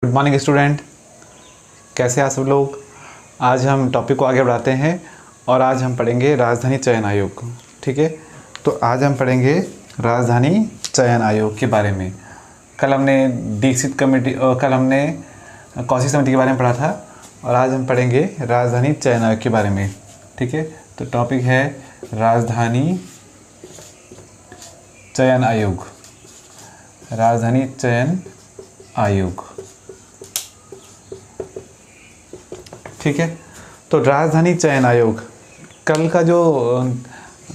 Good morning student, कैसे हैं आप सब लोग। आज हम टॉपिक को आगे बढ़ाते हैं और आज हम पढ़ेंगे राजधानी चयन आयोग। ठीक है, तो आज हम पढ़ेंगे राजधानी चयन आयोग के बारे में। कल हमने दीक्षित कमेटी और कल हमने कौशिक समिति के बारे में पढ़ा था और आज हम पढ़ेंगे राजधानी चयन आयोग के बारे में। ठीक है, तो टॉपिक है राजधानी चयन आयोग। राजधानी चयन आयोग, ठीक है। तो राजधानी चयन आयोग, कल का जो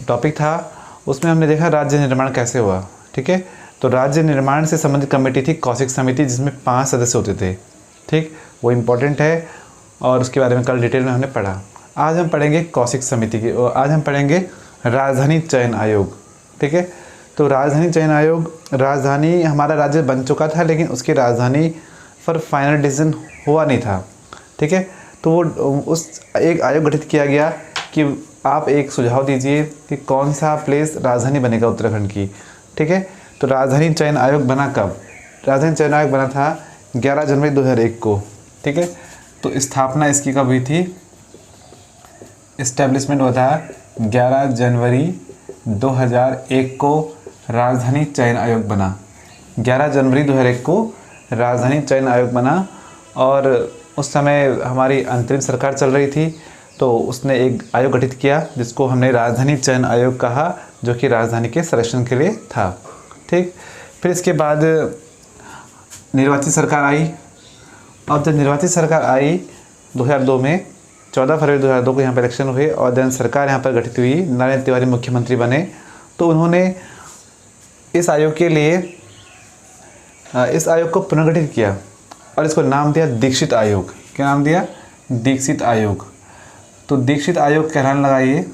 टॉपिक था उसमें हमने देखा राज्य निर्माण कैसे हुआ। ठीक है, तो राज्य निर्माण से संबंधित कमेटी थी कौशिक समिति, जिसमें 5 सदस्य होते थे। ठीक, वो इम्पोर्टेंट है और उसके बारे में कल डिटेल में हमने पढ़ा। आज हम पढ़ेंगे कौशिक समिति की और आज हम पढ़ेंगे राजधानी चयन आयोग। ठीक है, तो राजधानी चयन आयोग, राजधानी हमारा राज्य बन चुका था लेकिन उसकी राजधानी पर फाइनल डिसीजन हुआ नहीं था। ठीक है, तो वो उस एक आयोग गठित किया गया कि आप एक सुझाव दीजिए कि कौन सा प्लेस राजधानी बनेगा उत्तराखंड की। ठीक है, तो राजधानी चयन आयोग बना कब? राजधानी चयन आयोग बना था 11 जनवरी 2001 को। ठीक है, तो स्थापना इसकी कब हुई थी? इस्टेब्लिशमेंट हुआ था 11 जनवरी 2001 को राजधानी चयन आयोग बना। 11 जनवरी 2001 को राजधानी चयन आयोग बना और उस समय हमारी अंतरिम सरकार चल रही थी, तो उसने एक आयोग गठित किया जिसको हमने राजधानी चयन आयोग कहा, जो कि राजधानी के संरक्षण के लिए था। ठीक, फिर इसके बाद निर्वाचित सरकार आई और जब निर्वाचित सरकार आई 2002 में, 14 फरवरी 2002 को यहाँ पर इलेक्शन हुए और जन सरकार यहाँ पर गठित हुई, नरेंद्र तिवारी मुख्यमंत्री बने। तो उन्होंने इस आयोग के लिए इस आयोग को पुनर्गठित किया और इसको नाम दिया दीक्षित आयोग। क्या नाम दिया? दीक्षित आयोग। तो दीक्षित आयोग कहलाने लगा ये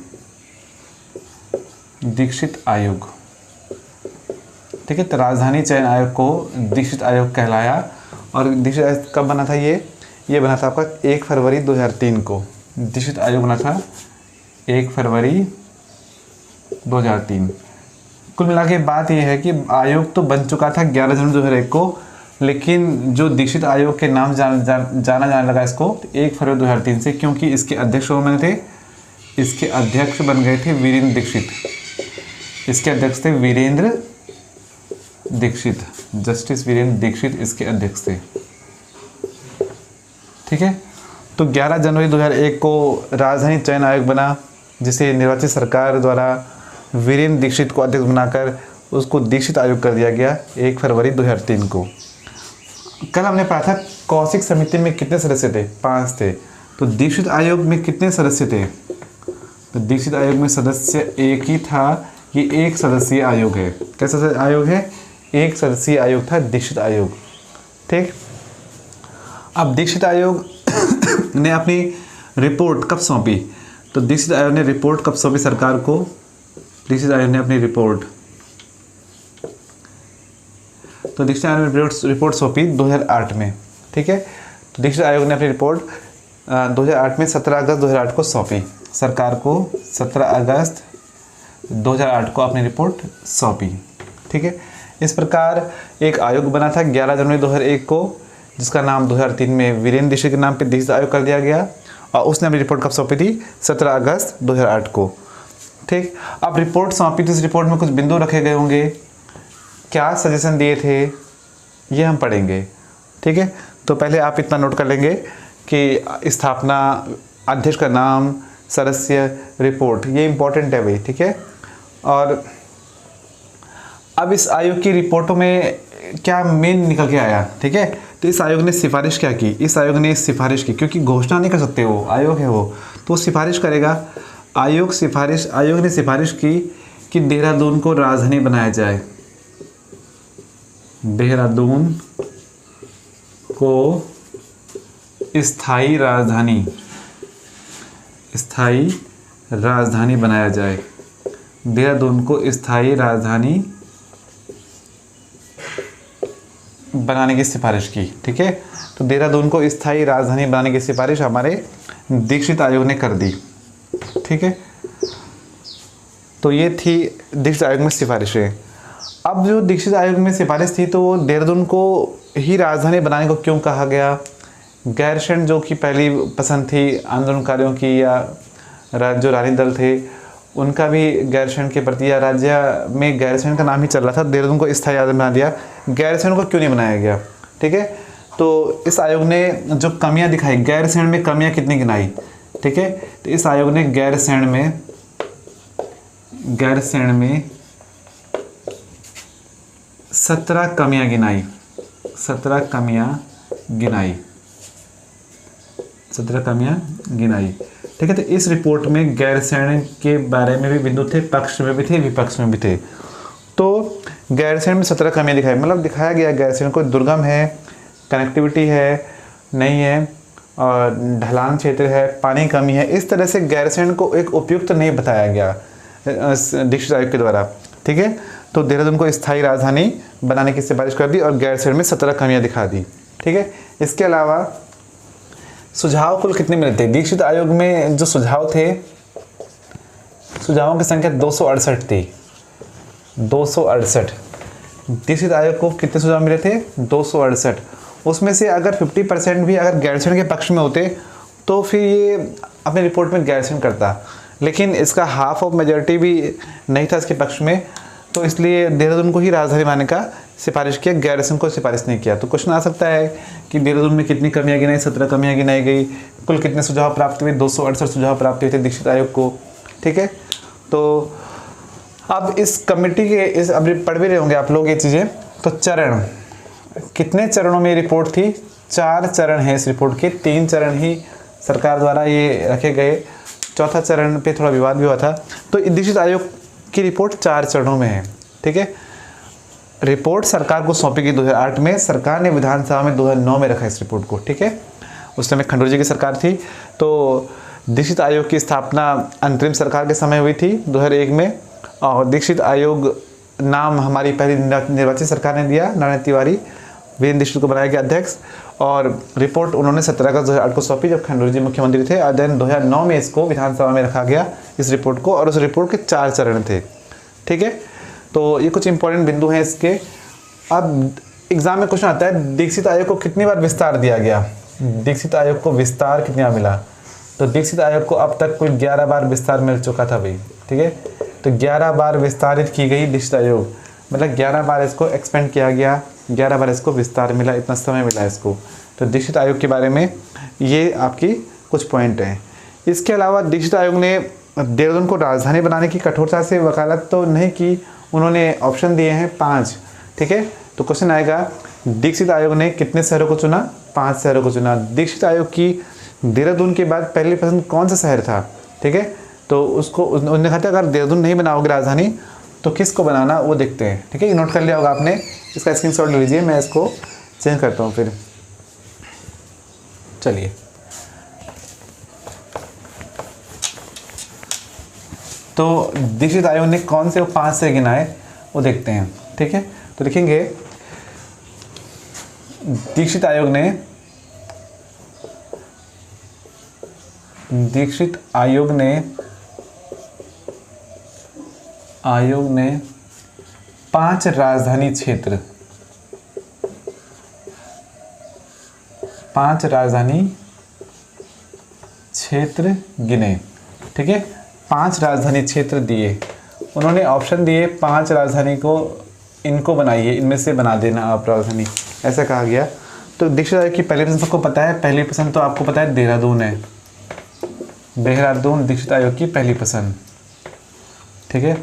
दीक्षित आयोग। ठीक है, तो राजधानी चयन आयोग को दीक्षित आयोग कहलाया और दीक्षित आयोग कब बना था? ये बना था आपका 1 फरवरी 2003 को। दीक्षित आयोग बना था 1 फरवरी 2003। कुल मिला के बात यह है कि आयोग तो बन चुका था 11 जनवरी 2001 को, लेकिन जो दीक्षित आयोग के नाम जाना जाने लगा इसको 1 फरवरी 2003 से, क्योंकि इसके अध्यक्ष कौन बने थे? इसके अध्यक्ष बन गए थे वीरेंद्र दीक्षित। इसके अध्यक्ष थे वीरेंद्र दीक्षित, जस्टिस वीरेंद्र दीक्षित इसके अध्यक्ष थे। ठीक है, तो 11 जनवरी 2001 को राजधानी चयन आयोग बना, जिसे निर्वाचित सरकार द्वारा वीरेंद्र दीक्षित को अध्यक्ष बनाकर उसको दीक्षित आयोग कर दिया गया 1 फरवरी 2003 को। कल हमने पढ़ा था कौशिक समिति में कितने सदस्य थे? 5 थे। तो दीक्षित आयोग में कितने सदस्य थे? तो दीक्षित आयोग में सदस्य एक ही था। ये एक सदस्यीय आयोग है। कैसा आयोग है? एक सदस्यीय आयोग था दीक्षित आयोग। ठीक, अब दीक्षित आयोग ने अपनी रिपोर्ट कब सौंपी? तो दीक्षित आयोग ने रिपोर्ट कब सौंपी सरकार को? दीक्षित आयोग ने अपनी रिपोर्ट दीक्षित आयोग ने रिपोर्ट सौंपी 2008 में। ठीक है, तो दीक्षित आयोग ने अपनी रिपोर्ट 2008 में 17 अगस्त 2008 को सौंपी सरकार को। 17 अगस्त 2008 को अपनी रिपोर्ट सौंपी। ठीक है, इस प्रकार एक आयोग बना था 11 जनवरी 2001 को, जिसका नाम 2003 में वीरेंद्र दीक्षित के नाम पर दीक्षित आयोग कर दिया गया और उसने अपनी रिपोर्ट कब सौंपी थी? 17 अगस्त 2008 को। ठीक, अब रिपोर्ट सौंपी थी, इस रिपोर्ट में कुछ बिंदु रखे गए होंगे, क्या सजेशन दिए थे, ये हम पढ़ेंगे। ठीक है, तो पहले आप इतना नोट कर लेंगे कि स्थापना, अध्यक्ष का नाम, सदस्य, रिपोर्ट, ये इम्पोर्टेंट है भाई। ठीक है, और अब इस आयोग की रिपोर्टों में क्या मेन निकल के आया? ठीक है, तो इस आयोग ने सिफारिश क्या की? इस आयोग ने सिफारिश की, क्योंकि घोषणा नहीं कर सकते, वो आयोग है वो, तो सिफारिश करेगा। आयोग ने सिफारिश की कि देहरादून को राजधानी बनाया जाए। देहरादून को स्थायी राजधानी बनाया जाए। देहरादून को स्थायी राजधानी बनाने की सिफारिश की। ठीक है, तो देहरादून को स्थायी राजधानी बनाने की सिफारिश हमारे दीक्षित आयोग ने कर दी। ठीक है, तो ये थी दीक्षित आयोग में सिफारिशें। अब जो दीक्षित आयोग में सिफारिश थी तो वो देहरादून को ही राजधानी बनाने को क्यों कहा गया। गैरसैंण जो कि पहली पसंद थी आंदोलनकारियों की, या जो रानी दल थे उनका भी गैरसैंण के प्रति, या राज्य में गैरसैंण का नाम ही चल रहा था, देहरादून को स्थायी राजधानी बना दिया, गैरसैंण को क्यों नहीं बनाया गया। ठीक है, तो इस आयोग ने जो कमियां दिखाई, गैरसैंण में कमियां कितनी गिनाई। ठीक है, तो इस आयोग ने गैरसैंण में 17 कमियां गिनाई, 17 कमियां गिनाई। ठीक है, तो इस रिपोर्ट में गैरसैंण के बारे में भी बिंदु थे, पक्ष में भी थे, विपक्ष में भी थे। तो गैरसैंण में 17 कमियां दिखाई, मतलब दिखाया गया गैरसैंण को दुर्गम है, कनेक्टिविटी है नहीं है, और ढलान क्षेत्र है, पानी कमी है। इस तरह से गैरसैंण को एक उपयुक्त नहीं बताया गया दीक्षित आयोग के द्वारा। ठीक है, तो देहरादून को स्थायी राजधानी बनाने की सिफारिश कर दी और गैरसैंण में 17 कमियां दिखा दी। ठीक है, इसके अलावा सुझाव कुल कितने मिले थे दीक्षित आयोग में। जो सुझाव थे, सुझावों की संख्या 268 थी, 268। दीक्षित आयोग को कितने सुझाव मिले थे, 268। उसमें से अगर 50% भी अगर गैरसैंण के पक्ष में होते तो फिर ये अपनी रिपोर्ट में गैरसैंण करता, लेकिन इसका हाफ ऑफ मेजॉरिटी भी नहीं था इसके पक्ष में, तो इसलिए देहरादून को ही राजधानी बनाने का सिफारिश किया, गैरसैंण को सिफारिश नहीं किया। तो क्वेश्चन आ सकता है कि देहरादून में कितनी कमियां गिनाई, 17 कमियां गिनाई गई, कुल कितने सुझाव प्राप्त हुए, 268 सुझाव प्राप्त हुए थे दीक्षित आयोग को। ठीक है, तो अब इस कमेटी के इस अब पढ़ भी रहे होंगे आप लोग ये चीज़ें। तो चरण, कितने चरणों में रिपोर्ट थी, 4 चरण है इस रिपोर्ट के, 3 चरण ही सरकार द्वारा ये रखे गए, चौथा चरण पे थोड़ा विवाद भी हुआ था। तो दीक्षित आयोग की रिपोर्ट 4 चरणों में है। ठीक है, रिपोर्ट सरकार को सौंपी गई 2008 में, सरकार ने विधानसभा में 2009 में रखा इस रिपोर्ट को। ठीक है, उस समय खंडूरी जी की सरकार थी। तो दीक्षित आयोग की स्थापना अंतरिम सरकार के समय हुई थी 2001 में, और दीक्षित आयोग नाम हमारी पहली निर्वाचित सरकार ने दिया, नारायण तिवारी वीरेंद्र दीक्षित को बनाया गया अध्यक्ष, और रिपोर्ट उन्होंने 17 अगस्त 2008 को सौंपी जब खंडूरी जी मुख्यमंत्री थे, और देन 2009 में इसको विधानसभा में रखा गया इस रिपोर्ट को, और उस रिपोर्ट के 4 चरण थे। ठीक है, तो ये कुछ इंपॉर्टेंट बिंदु हैं इसके। अब एग्जाम में क्वेश्चन आता है दीक्षित आयोग को कितनी बार विस्तार दिया गया, दीक्षित आयोग को विस्तार कितनी बार मिला। तो दीक्षित आयोग को अब तक कुल 11 बार विस्तार मिल चुका था भाई। ठीक है, तो 11 बार विस्तारित की गई दीक्षित आयोग, मतलब 11 बार इसको एक्सपेंड किया गया, 11 बार इसको विस्तार मिला, इतना समय मिला इसको। तो दीक्षित आयोग के बारे में ये आपकी कुछ पॉइंट हैं। इसके अलावा दीक्षित आयोग ने देहरादून को राजधानी बनाने की कठोरता से वकालत तो नहीं की, उन्होंने ऑप्शन दिए हैं 5। ठीक है, तो क्वेश्चन आएगा दीक्षित आयोग ने कितने शहरों को चुना, 5 शहरों को चुना। दीक्षित आयोग की देहरादून के बाद पहली पसंद कौन सा शहर था। ठीक है, तो उसको उन्होंने कहा था अगर देहरादून नहीं बनाओगे राजधानी तो किसको बनाना वो देखते हैं। ठीक है, नोट कर लिया होगा आपने, इसका स्क्रीनशॉट ले लीजिए, मैं इसको चेंज करता हूँ फिर। चलिए, तो दीक्षित आयोग ने कौन से 5 से गिनाए वो देखते हैं। ठीक है, तो लिखेंगे दीक्षित आयोग ने 5 राजधानी क्षेत्र, 5 राजधानी क्षेत्र गिने। ठीक है, 5 राजधानी क्षेत्र दिए, उन्होंने ऑप्शन दिए 5 राजधानी को इनको बनाइए, इनमें से बना देना आप राजधानी, ऐसा कहा गया। तो दीक्षित आयोग की पहली पसंद सबको पता है, पहली पसंद तो आपको पता है देहरादून है, देहरादून दीक्षित आयोग की पहली पसंद। ठीक है,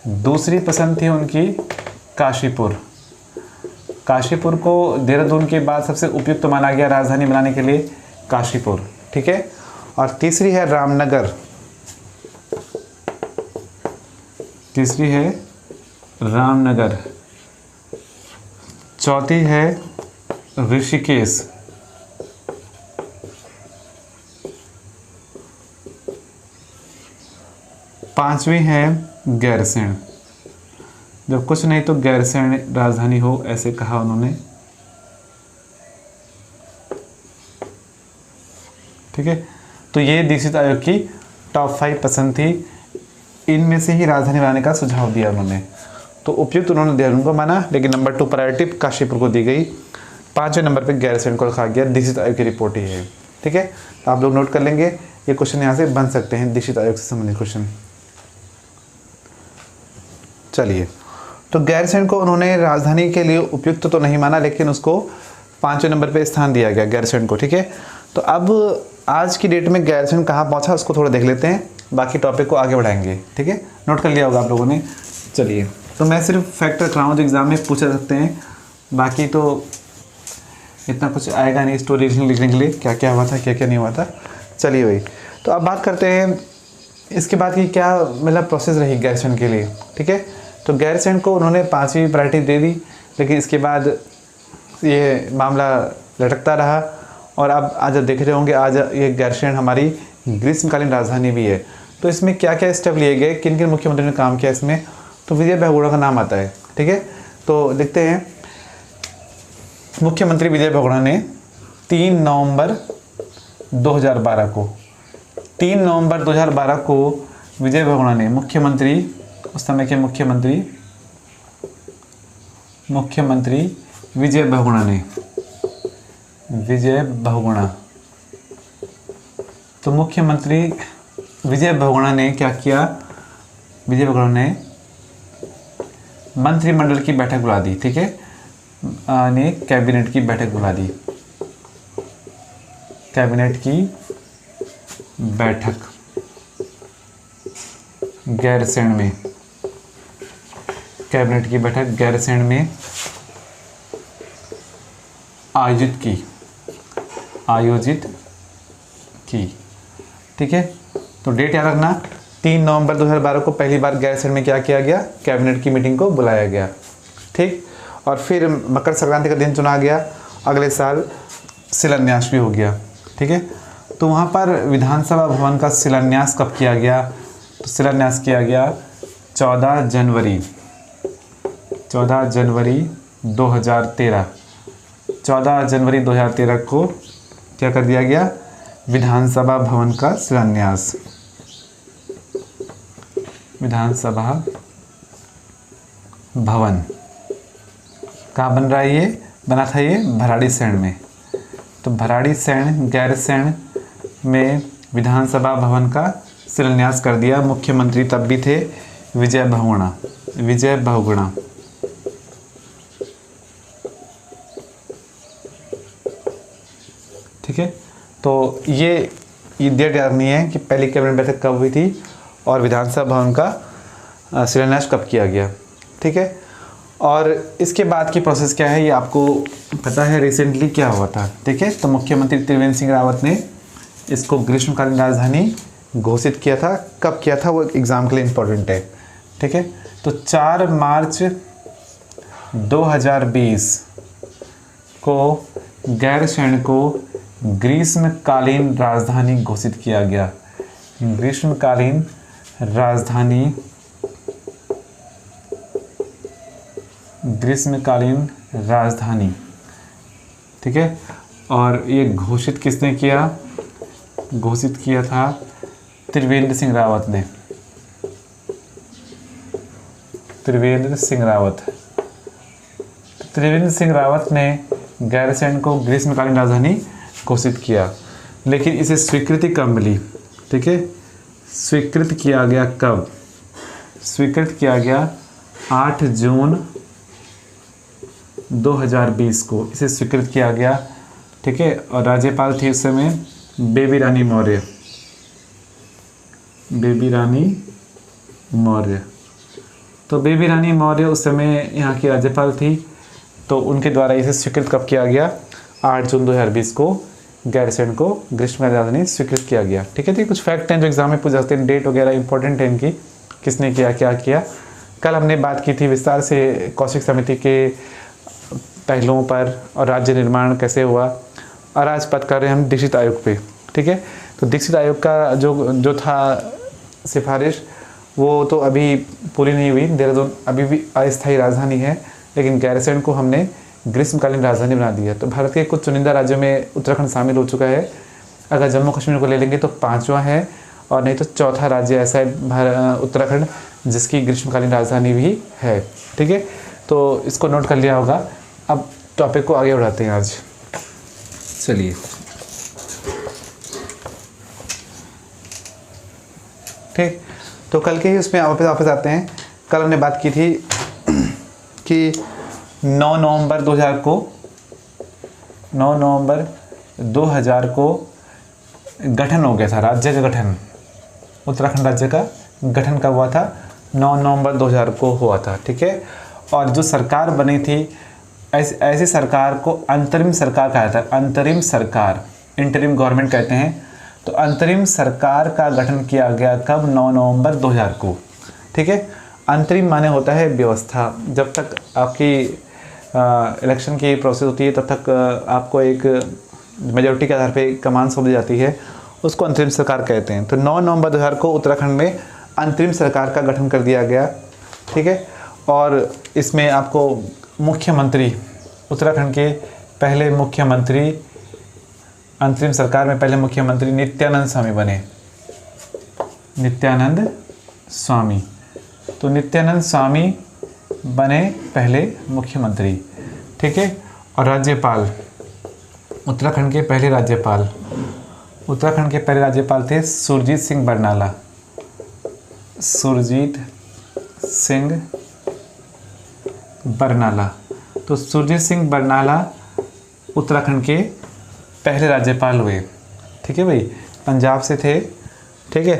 दूसरी पसंद थी उनकी काशीपुर, काशीपुर को देहरादून के बाद सबसे उपयुक्त माना गया राजधानी बनाने के लिए, काशीपुर। ठीक है, और तीसरी है रामनगर, तीसरी है रामनगर, चौथी है ऋषिकेश, पांचवी है गैरसैंण, जब कुछ नहीं तो गैरसैंण राजधानी हो ऐसे कहा उन्होंने। ठीक है, तो ये दीक्षित आयोग की टॉप 5 पसंद थी, इनमें से ही राजधानी बनाने का सुझाव दिया उन्होंने। तो उपयुक्त उन्होंने देहरादून को माना, लेकिन नंबर 2 प्रायोरिटी काशीपुर को दी गई। 5वें नंबर पे गैरसैंण को रखा गया। दीक्षित आयोग की रिपोर्ट ही है। ठीक है, तो आप लोग नोट कर लेंगे, ये क्वेश्चन यहाँ से बन सकते हैं, दीक्षित आयोग से संबंधित क्वेश्चन। चलिए, तो गैरसैंण को उन्होंने राजधानी के लिए उपयुक्त तो नहीं माना, लेकिन उसको 5वें नंबर पे स्थान दिया गया गैरसैंण को। ठीक है, तो अब आज की डेट में गैरसैंण कहाँ पहुँचा उसको थोड़ा देख लेते हैं, बाकी टॉपिक को आगे बढ़ाएंगे। ठीक है, नोट कर लिया होगा आप लोगों ने। चलिए, तो मैं सिर्फ फैक्ट रख रहा हूँ जो एग्ज़ाम में पूछा सकते हैं, बाकी तो इतना कुछ आएगा नहीं स्टोरी लिखने के लिए, क्या क्या हुआ था क्या क्या नहीं हुआ था। चलिए भाई, तो अब बात करते हैं इसके बाद की क्या मतलब प्रोसेस रही गैरसैंण के लिए। ठीक है, तो गैरसैंण को उन्होंने 5वीं प्रायोरिटी दे दी, लेकिन इसके बाद ये मामला लटकता रहा। और अब आज देख रहे होंगे, आज ये गैरसैंण हमारी ग्रीष्मकालीन राजधानी भी है। तो इसमें क्या क्या स्टेप लिए गए, किन किन मुख्यमंत्री ने काम किया इसमें, तो विजय बहुगुणा का नाम आता है। ठीक है, तो देखते हैं। मुख्यमंत्री विजय बहुगुणा ने 3 नवंबर 2012 को 3 नवंबर 2012 को विजय बहुगुणा ने मुख्यमंत्री, उस समय के मुख्यमंत्री विजय बहुगुणा, तो मुख्यमंत्री विजय बहुगुणा ने क्या किया, विजय बहुगुणा ने मंत्रिमंडल की बैठक बुला दी। ठीक है, ने कैबिनेट की बैठक बुला दी, कैबिनेट की बैठक गैरसैंण में, कैबिनेट की बैठक गैरसैंण में आयोजित की। ठीक है, तो डेट याद रखना, 3 नवंबर 2012 को पहली बार गैरसैंण में क्या किया गया, कैबिनेट की मीटिंग को बुलाया गया। ठीक, और फिर मकर संक्रांति का दिन चुना गया, अगले साल शिलान्यास भी हो गया। ठीक है, तो वहाँ पर विधानसभा भवन का शिलान्यास कब किया गया, तो शिलान्यास किया गया 14 जनवरी 2013। 14 जनवरी 2013 को क्या कर दिया गया, विधानसभा भवन का शिलान्यास। विधानसभा भवन कहाँ बन रहा है, ये बना था ये भराड़ीसैंण में। तो भराड़ीसैंण गैरसैंण में विधानसभा भवन का शिलान्यास कर दिया। मुख्यमंत्री तब भी थे विजय बहुगुणा। ठीक है, तो ये डेट याद नहीं है कि पहली कैबिनेट बैठक कब हुई थी और विधानसभा भवन का शिलान्यास कब किया गया। ठीक है, और इसके बाद की प्रोसेस क्या है ये आपको पता है, रिसेंटली क्या हुआ था। ठीक है, तो मुख्यमंत्री त्रिवेंद्र सिंह रावत ने इसको ग्रीष्मकालीन राजधानी घोषित किया था। कब किया था वो एग्ज़ाम के लिए इम्पोर्टेंट है। ठीक है, तो 4 मार्च 2020 को गैरसैंण को ग्रीष्मकालीन राजधानी घोषित किया गया। ग्रीष्मकालीन राजधानी। ठीक है, और ये घोषित किसने किया, घोषित किया था त्रिवेंद्र सिंह रावत ने। त्रिवेंद्र सिंह रावत ने गैरसैंण को ग्रीष्मकालीन राजधानी घोषित किया, लेकिन इसे स्वीकृति कब मिली। ठीक है, स्वीकृत किया गया कब, स्वीकृत किया गया 8 जून 2020 को इसे स्वीकृत किया गया। ठीक है, और राज्यपाल थी उस समय बेबी रानी मौर्य। तो बेबी रानी मौर्य उस समय यहाँ की राज्यपाल थी, तो उनके द्वारा इसे स्वीकृत कब किया गया, 8 जून 2020 को गैरसैंण को ग्रीष्मकालीन राजधानी स्वीकृत किया गया। ठीक है, तो कुछ फैक्ट हैं जो एग्जाम में पूछ सकते हैं, डेट वगैरह इंपॉर्टेंट है इनकी, किसने किया क्या किया। कल हमने बात की थी विस्तार से कौशिक समिति के पहलुओं पर और राज्य निर्माण कैसे हुआ, और आज बात कर रहे हैं हम दीक्षित आयोग पे। ठीक है, तो दीक्षित आयोग का जो था सिफारिश वो तो अभी पूरी नहीं हुई। देहरादून अभी भी अस्थायी राजधानी है, लेकिन गैरसैंण को हमने ग्रीष्मकालीन राजधानी बना दी है। तो भारत के कुछ चुनिंदा राज्यों में उत्तराखंड शामिल हो चुका है। अगर जम्मू कश्मीर को ले लेंगे तो 5वां है, और नहीं तो चौथा राज्य ऐसा है उत्तराखंड, जिसकी ग्रीष्मकालीन राजधानी भी है। ठीक है, तो इसको नोट कर लिया होगा। अब टॉपिक को आगे बढ़ाते हैं आज। चलिए, ठीक, तो कल के ही उसमें वापस आते हैं। कल हमने बात की थी कि 9 नवंबर 2000 को गठन हो गया था, राज्य का गठन, उत्तराखंड राज्य का गठन कब हुआ था? 9 नवंबर 2000 को हुआ था। ठीक है, और जो सरकार बनी थी, ऐसी सरकार को अंतरिम सरकार कहा जाता है। अंतरिम सरकार, इंटरिम गवर्नमेंट कहते हैं। तो अंतरिम सरकार का गठन किया गया कब? 9 नवंबर 2000 को। ठीक है, अंतरिम माने होता है व्यवस्था। जब तक आपकी इलेक्शन की प्रोसेस होती है तब तक आपको एक मेजॉरिटी के आधार पे कमान सौंप दी जाती है, उसको अंतरिम सरकार कहते हैं। तो 9 नवंबर 2000 को उत्तराखंड में अंतरिम सरकार का गठन कर दिया गया। ठीक है, और इसमें आपको मुख्यमंत्री, उत्तराखंड के पहले मुख्यमंत्री, अंतरिम सरकार में पहले मुख्यमंत्री नित्यानंद स्वामी बने। नित्यानंद स्वामी, तो नित्यानंद स्वामी बने पहले मुख्यमंत्री। ठीक है, और राज्यपाल, उत्तराखंड के पहले राज्यपाल, उत्तराखंड के पहले राज्यपाल थे सुरजीत सिंह बरनाला। सुरजीत सिंह बरनाला, तो सुरजीत सिंह बरनाला उत्तराखंड के पहले राज्यपाल हुए। ठीक है भाई, पंजाब से थे। ठीक है,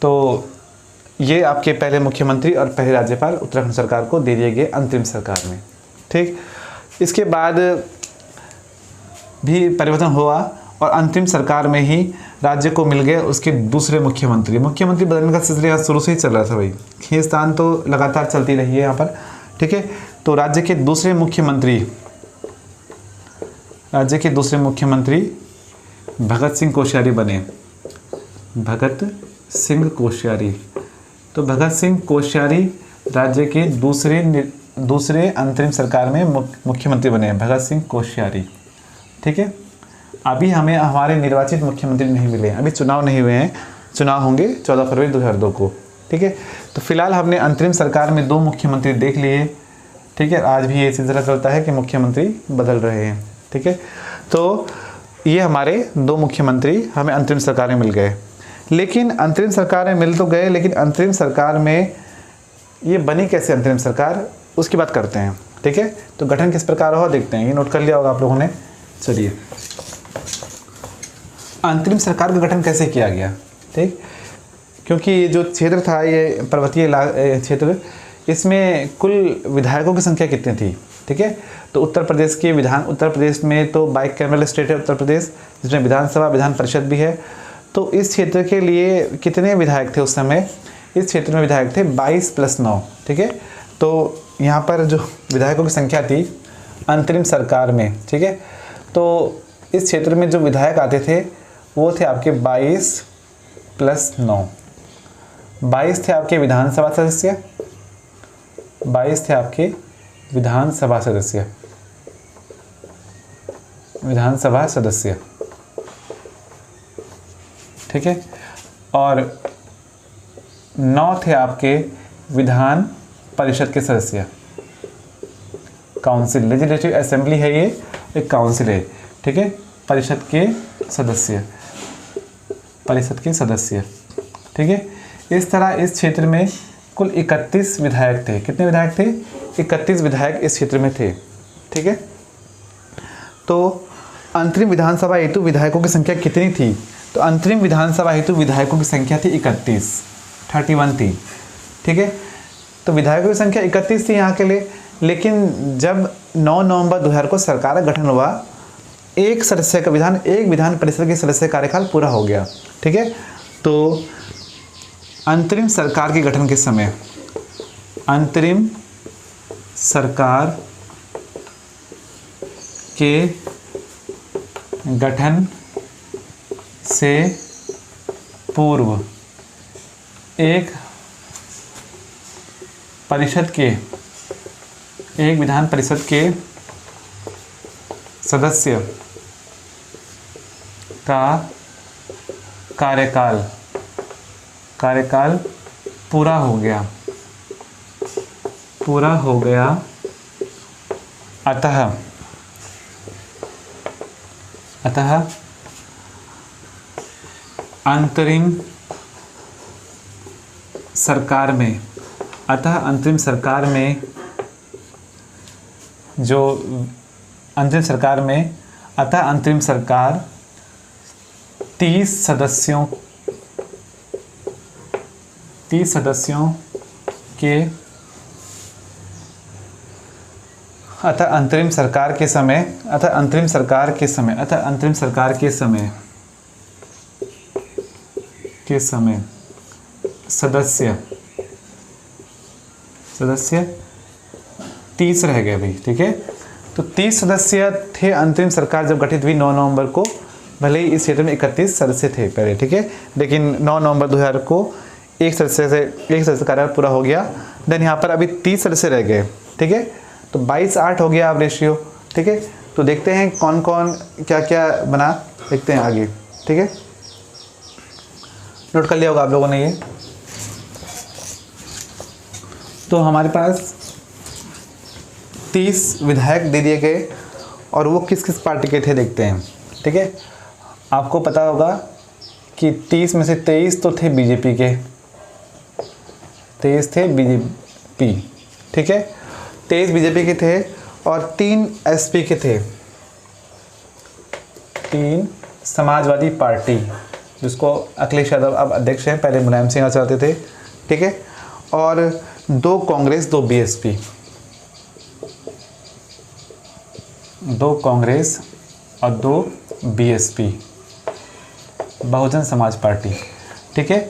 तो ये आपके पहले मुख्यमंत्री और पहले राज्यपाल उत्तराखंड सरकार को दे दिए गए अंतरिम सरकार में। ठीक, इसके बाद भी परिवर्तन हुआ और अंतरिम सरकार में ही राज्य को मिल गए उसके दूसरे मुख्यमंत्री। मुख्यमंत्री बदलने का सिलसिला शुरू से ही चल रहा था भाई, खींचतान तो लगातार चलती रही है यहाँ पर। ठीक है, तो राज्य के दूसरे मुख्यमंत्री भगत सिंह कोश्यारी बने। भगत सिंह कोश्यारी, तो भगत सिंह कोश्यारी राज्य के दूसरे अंतरिम सरकार में मुख्यमंत्री बने, भगत सिंह कोश्यारी। ठीक है, अभी हमें हमारे निर्वाचित मुख्यमंत्री नहीं मिले, अभी चुनाव नहीं हुए हैं, चुनाव होंगे 14 फरवरी 2002 को। ठीक है, तो फिलहाल हमने अंतरिम सरकार में 2 मुख्यमंत्री देख लिए। ठीक है, आज भी ये सिलसिला चलता है कि मुख्यमंत्री बदल रहे हैं। ठीक है, तो ये हमारे 2 मुख्यमंत्री हमें अंतरिम सरकार में मिल गए। लेकिन अंतरिम सरकार में मिल तो गए, लेकिन अंतरिम सरकार में ये बनी कैसे अंतरिम सरकार, उसकी बात करते हैं। ठीक है, तो गठन किस प्रकार हुआ देखते हैं, ये नोट कर लिया होगा आप लोगों ने। चलिए, अंतरिम सरकार का गठन कैसे किया गया? ठीक, क्योंकि ये जो क्षेत्र था, ये पर्वतीय क्षेत्र, इसमें कुल विधायकों की संख्या कितनी थी? ठीक है, तो उत्तर प्रदेश में तो बाइकैमरल स्टेट है उत्तर प्रदेश, जिसमें विधानसभा विधान परिषद भी है। तो इस क्षेत्र के लिए कितने विधायक थे उस समय? इस क्षेत्र में विधायक थे 22 + 9। ठीक है, तो यहाँ पर जो विधायकों की संख्या थी अंतरिम सरकार में, ठीक है, तो इस क्षेत्र में जो विधायक आते थे वो थे आपके 22 + 9। 22 थे आपके विधानसभा सदस्य, 22 थे आपके विधानसभा सदस्य। ठीक है, और 9 थे आपके विधान परिषद के सदस्य। काउंसिल, लेजिस्लेटिव असेंबली है, ये एक काउंसिल है। ठीक है, परिषद के सदस्य। ठीक है, इस तरह इस क्षेत्र में कुल 31 विधायक थे। कितने विधायक थे? 31 विधायक इस क्षेत्र में थे। ठीक है, तो अंतरिम विधानसभा हेतु विधायकों की संख्या कितनी थी? तो अंतरिम विधानसभा हेतु विधायकों की संख्या थी 31 थी। ठीक है, तो विधायकों की संख्या 31 थी यहाँ के लिए। लेकिन जब 9 नवंबर 2000 को सरकार का गठन हुआ, एक विधान परिषद के सदस्य कार्यकाल पूरा हो गया। ठीक है, तो अंतरिम सरकार के गठन के समय, अंतरिम सरकार के गठन से पूर्व एक विधान परिषद के सदस्य का कार्यकाल कार्यकाल पूरा हो गया, पूरा हो गया, अतः अंतरिम सरकार में, अतः अंतरिम सरकार में जो अंतरिम सरकार में, अतः अंतरिम सरकार 30 सदस्यों के, अतः अंतरिम सरकार के समय, अतः अंतरिम सरकार के समय, अतः अंतरिम सरकार के समय सदस्य 30 रह गए भाई। ठीक है, तो 30 सदस्य थे अंतरिम सरकार जब गठित हुई 9 नवंबर को। भले ही इस क्षेत्र में 31 सदस्य थे पहले, ठीक है, लेकिन 9 नवंबर 2000 को एक सदस्य कार्यकाल पूरा हो गया। देन यहाँ पर अभी 30 सदस्य रह गए। ठीक है, तो 22-8 हो गया अब रेशियो। ठीक है, तो देखते हैं कौन कौन क्या क्या बना, देखते हैं आगे। ठीक है, नोट कर लिया होगा आप लोगों ने ये। तो हमारे पास 30 विधायक दे दिए गए और वो किस किस पार्टी के थे देखते हैं। ठीक है, आपको पता होगा कि 30 में से 23 तो थे बीजेपी के, 23 थे बीजेपी। ठीक है, 23 बीजेपी के थे और 3 एसपी के थे, 3 समाजवादी पार्टी, जिसको अखिलेश यादव अब अध्यक्ष हैं, पहले मुलायम सिंह चलाते थे। ठीक है, और 2 कांग्रेस, 2 बीएसपी, 2 कांग्रेस और 2 बीएसपी, बहुजन समाज पार्टी। ठीक है,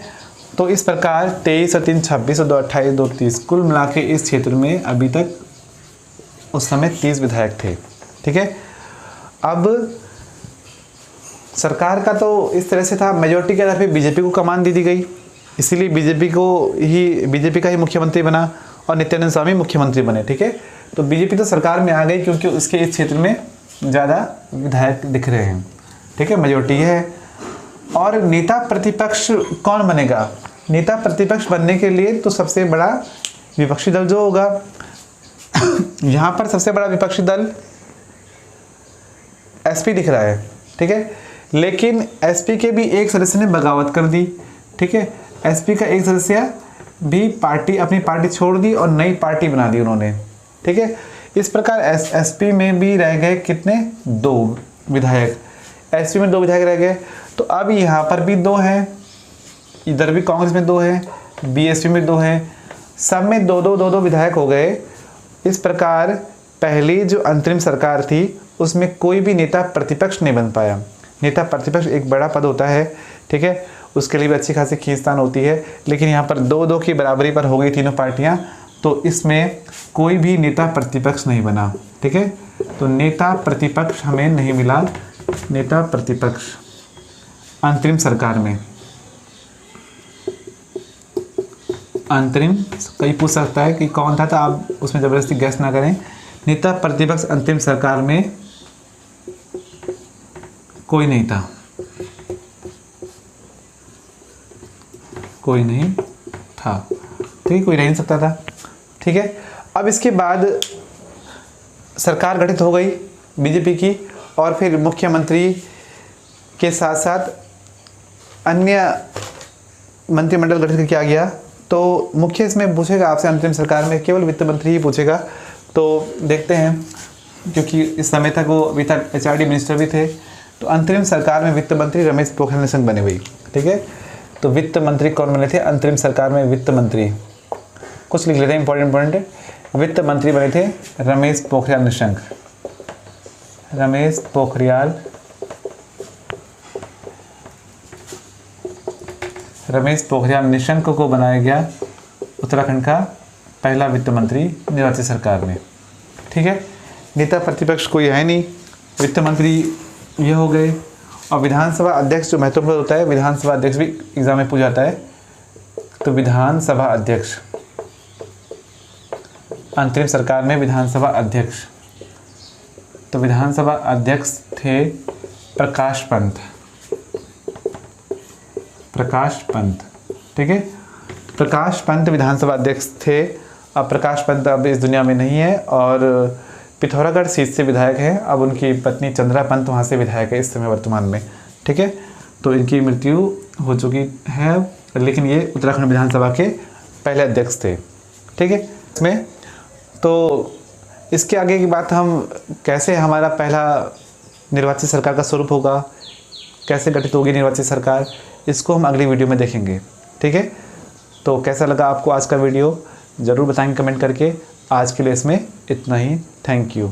तो इस प्रकार 23 और 3 26 और 2 28 2 30, कुल मिला के इस क्षेत्र में अभी तक उस समय 30 विधायक थे। ठीक है, अब सरकार का तो इस तरह से था, मेजोरिटी के आधार पे बीजेपी को कमान दे दी गई, इसीलिए बीजेपी का ही मुख्यमंत्री बना और नित्यानंद स्वामी मुख्यमंत्री बने। ठीक है, तो बीजेपी तो सरकार में आ गई क्योंकि उसके इस क्षेत्र में ज़्यादा विधायक दिख रहे हैं। ठीक है, मेजोरिटी है। और नेता प्रतिपक्ष कौन बनेगा? नेता प्रतिपक्ष बनने के लिए तो सबसे बड़ा विपक्षी दल जो होगा, यहाँ पर सबसे बड़ा विपक्षी दल एसपी दिख रहा है। ठीक है, लेकिन एसपी के भी एक सदस्य ने बगावत कर दी। ठीक है, एसपी का एक सदस्य भी अपनी पार्टी छोड़ दी और नई पार्टी बना दी उन्होंने। ठीक है, इस प्रकार एसपी में भी रह गए कितने? 2 विधायक, एसपी में 2 विधायक रह गए। तो अब यहाँ पर भी 2 हैं, इधर भी कांग्रेस में 2 हैं, बीएसपी में 2 हैं, सब में 2 विधायक हो गए। इस प्रकार पहली जो अंतरिम सरकार थी उसमें कोई भी नेता प्रतिपक्ष नहीं बन पाया। नेता प्रतिपक्ष एक बड़ा पद होता है, ठीक है, उसके लिए भी अच्छी खासी खींचतान होती है, लेकिन यहाँ पर 2-2 की बराबरी पर हो गई तीनों पार्टियाँ, तो इसमें कोई भी नेता प्रतिपक्ष नहीं बना। ठीक है, तो नेता प्रतिपक्ष हमें नहीं मिला, नेता प्रतिपक्ष अंतरिम सरकार में। अंतरिम कई पूछ सकता है कि कौन था, तो आप उसमें ज़बरदस्ती गैस ना करें। नेता प्रतिपक्ष अंतरिम सरकार में कोई नहीं था, कोई नहीं था। ठीक है, कोई रह नहीं सकता था। ठीक है, अब इसके बाद सरकार गठित हो गई बीजेपी की, और फिर मुख्यमंत्री के साथ साथ अन्य मंत्रिमंडल गठित किया गया। तो मुख्य इसमें पूछेगा आपसे, अंतरिम सरकार में केवल वित्त मंत्री ही पूछेगा। तो देखते हैं, क्योंकि इस समय तक वो अभी तक एचआरडी मिनिस्टर भी थे। तो अंतरिम सरकार में वित्त मंत्री रमेश पोखरियाल निशंक बने हुई। ठीक है, तो वित्त मंत्री कौन बने थे अंतरिम सरकार में? वित्त मंत्री कुछ लिख लेते हैं, इंपॉर्टेंट। वित्त मंत्री बने थे रमेश पोखरियाल निशंक। रमेश पोखरियाल निशंक को बनाया गया उत्तराखंड का पहला वित्त मंत्री निर्वाचित सरकार में। ठीक है, नेता प्रतिपक्ष कोई है नहीं, वित्त मंत्री ये हो गए। और विधानसभा अध्यक्ष जो महत्वपूर्ण होता है, विधानसभा अध्यक्ष भी एग्जाम में पूछा जाता है। तो विधानसभा अध्यक्ष अंतरिम सरकार में विधानसभा अध्यक्ष, तो विधानसभा अध्यक्ष थे प्रकाश पंत। ठीक है। प्रकाश पंत विधानसभा अध्यक्ष थे। अब प्रकाश पंत अब इस दुनिया में नहीं है और पिथौरागढ़ सीट से विधायक हैं। अब उनकी पत्नी चंद्रा पंत वहाँ से विधायक है इस समय वर्तमान में, ठीक है। तो इनकी मृत्यु हो चुकी है, लेकिन ये उत्तराखंड विधानसभा के पहले अध्यक्ष थे, ठीक है। इसमें तो इसके आगे की बात, हम कैसे हमारा पहला निर्वाचित सरकार का स्वरूप होगा, कैसे गठित होगी निर्वाचित सरकार, इसको हम अगली वीडियो में देखेंगे, ठीक है। तो कैसा लगा आपको आज का वीडियो ज़रूर बताएंगे कमेंट करके। आज के लिए इसमें इतना ही। Thank you.